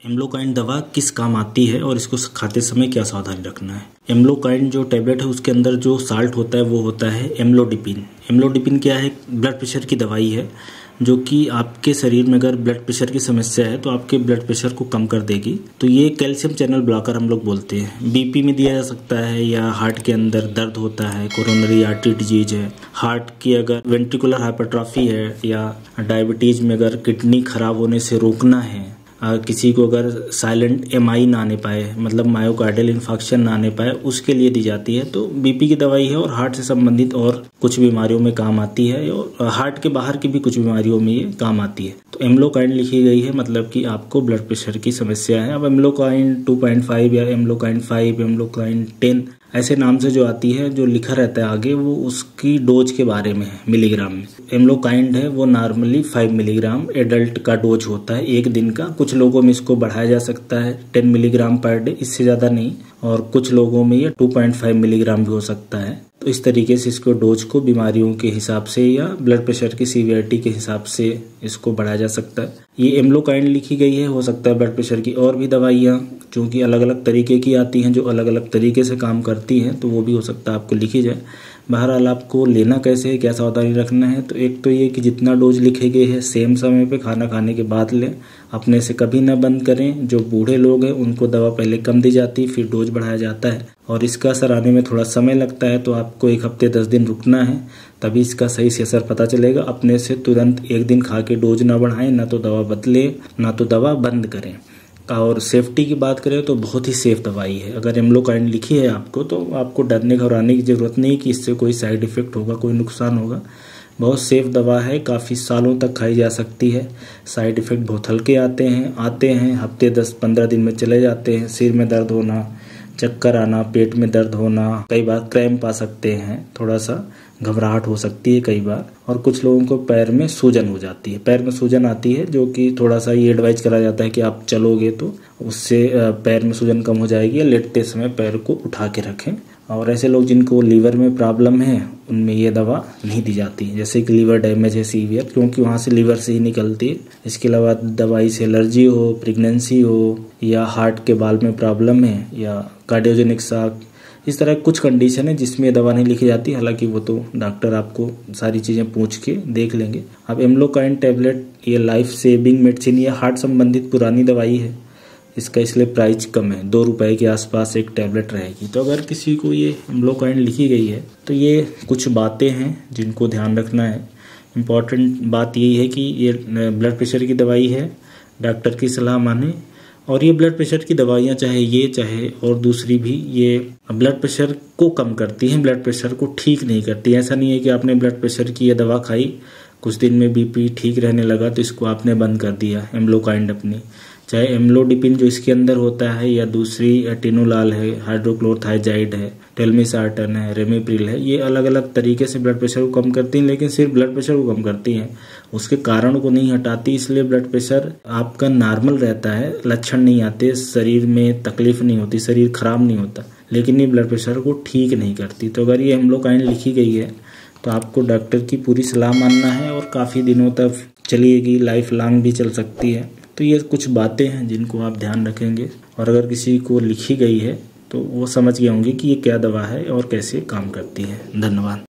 एम्लोकाइन दवा किस काम आती है और इसको खाते समय क्या सावधानी रखना है। एम्लोकाइन जो टैबलेट है उसके अंदर जो साल्ट होता है वो होता है एम्लोडिपिन। एम्लोडिपिन क्या है? ब्लड प्रेशर की दवाई है जो कि आपके शरीर में अगर ब्लड प्रेशर की समस्या है तो आपके ब्लड प्रेशर को कम कर देगी। तो ये कैल्शियम चैनल ब्लॉकर हम लोग बोलते हैं। बीपी में दिया जा सकता है या हार्ट के अंदर दर्द होता है, कोरोनरी आर्टरी डिजीज है, हार्ट की अगर वेंट्रिकुलर हाइपरट्रॉफी है या डायबिटीज में अगर किडनी खराब होने से रोकना है, किसी को अगर साइलेंट एमआई ना आने पाए, मतलब मायोकार्डियल इन्फेक्शन ना आने पाए, उसके लिए दी जाती है। तो बीपी की दवाई है और हार्ट से संबंधित और कुछ बीमारियों में काम आती है और हार्ट के बाहर की भी कुछ बीमारियों में ये काम आती है। तो एम्लोकाइन लिखी गई है मतलब कि आपको ब्लड प्रेशर की समस्या है। अब एम्लोकाइन 2.5 या एम्लोकाइन 5, एम्लोकाइन 10 ऐसे नाम से जो आती है, जो लिखा रहता है आगे, वो उसकी डोज के बारे में है मिलीग्राम में। एम्लोकाइन है वो नॉर्मली 5 मिलीग्राम एडल्ट का डोज होता है एक दिन का। कुछ लोगों में इसको बढ़ाया जा सकता है 10 मिलीग्राम पर डे, इससे ज़्यादा नहीं, और कुछ लोगों में ये 2.5 मिलीग्राम भी हो सकता है। तो इस तरीके से इसको डोज को बीमारियों के हिसाब से या ब्लड प्रेशर की सीवियरिटी के हिसाब से इसको बढ़ाया जा सकता है। ये एम्लोकाइन लिखी गई है। हो सकता है ब्लड प्रेशर की और भी दवाइयाँ क्योंकि अलग अलग तरीके की आती हैं जो अलग अलग तरीके से काम करती हैं, तो वो भी हो सकता है आपको लिखी जाए। बहरहाल आपको लेना कैसे है, क्या सावधानी रखना है, तो एक तो ये कि जितना डोज लिखे गए है सेम समय पे खाना खाने के बाद लें, अपने से कभी ना बंद करें। जो बूढ़े लोग हैं उनको दवा पहले कम दी जाती, फिर डोज बढ़ाया जाता है और इसका असर आने में थोड़ा समय लगता है। तो आपको 1 हफ्ते 10 दिन रुकना है, तभी इसका सही से असर पता चलेगा। अपने से तुरंत एक दिन खा के डोज ना बढ़ाएं, ना तो दवा बदले ना तो दवा बंद करें। और सेफ्टी की बात करें तो बहुत ही सेफ दवाई है। अगर एम्लोकाइन लिखी है आपको तो आपको डरने घबराने की ज़रूरत नहीं कि इससे कोई साइड इफ़ेक्ट होगा, कोई नुकसान होगा। बहुत सेफ दवा है, काफ़ी सालों तक खाई जा सकती है। साइड इफ़ेक्ट बहुत हल्के आते हैं, हफ्ते 10-15 दिन में चले जाते हैं। सिर में दर्द होना, चक्कर आना, पेट में दर्द होना, कई बार क्रैम्प आ सकते हैं, थोड़ा सा घबराहट हो सकती है कई बार, और कुछ लोगों को पैर में सूजन हो जाती है। पैर में सूजन आती है जो कि थोड़ा सा ये एडवाइज करा जाता है कि आप चलोगे तो उससे पैर में सूजन कम हो जाएगी, या लेटते समय पैर को उठा के रखें। और ऐसे लोग जिनको लीवर में प्रॉब्लम है उनमें ये दवा नहीं दी जाती, जैसे कि लीवर डैमेज है सीवियर, क्योंकि वहाँ से लीवर से ही निकलती है। इसके अलावा दवाई से एलर्जी हो, प्रेगनेंसी हो, या हार्ट के बाल में प्रॉब्लम है, या कार्डियोजेनिक शॉक, इस तरह कुछ कंडीशन है जिसमें दवा नहीं लिखी जाती। हालांकि वो तो डॉक्टर आपको सारी चीज़ें पूछ के देख लेंगे। अब एम्लोकाइन टैबलेट ये लाइफ सेविंग मेडिसिन या हार्ट संबंधित पुरानी दवाई है, इसका इसलिए प्राइस कम है, 2 रुपए के आसपास एक टैबलेट रहेगी। तो अगर किसी को ये एम्लोकाइन लिखी गई है तो ये कुछ बातें हैं जिनको ध्यान रखना है। इम्पॉर्टेंट बात यही है कि ये ब्लड प्रेशर की दवाई है, डॉक्टर की सलाह माने। और ये ब्लड प्रेशर की दवाइयाँ चाहे और दूसरी भी, ये ब्लड प्रेशर को कम करती हैं, ब्लड प्रेशर को ठीक नहीं करती। ऐसा नहीं है कि आपने ब्लड प्रेशर की ये दवा खाई, कुछ दिन में बीपी ठीक रहने लगा तो इसको आपने बंद कर दिया एम्लोकाइन अपनी। चाहे एम्लोडिपिन जो इसके अंदर होता है, या दूसरी एटिनोलाल है, हाइड्रोक्लोरोथाइजाइड है, टेलमिसार्टन है, रेमिप्रिल है, ये अलग अलग तरीके से ब्लड प्रेशर को कम करती हैं, लेकिन सिर्फ ब्लड प्रेशर को कम करती हैं, उसके कारण को नहीं हटाती। इसलिए ब्लड प्रेशर आपका नॉर्मल रहता है, लक्षण नहीं आते, शरीर में तकलीफ नहीं होती, शरीर खराब नहीं होता, लेकिन ये ब्लड प्रेशर को ठीक नहीं करती। तो अगर ये एम्लोकाइन लिखी गई है तो आपको डॉक्टर की पूरी सलाह मानना है और काफ़ी दिनों तक चलेगी, लाइफ लॉन्ग भी चल सकती है। तो ये कुछ बातें हैं जिनको आप ध्यान रखेंगे, और अगर किसी को लिखी गई है तो वो समझ गए होंगे कि ये क्या दवा है और कैसे काम करती है। धन्यवाद।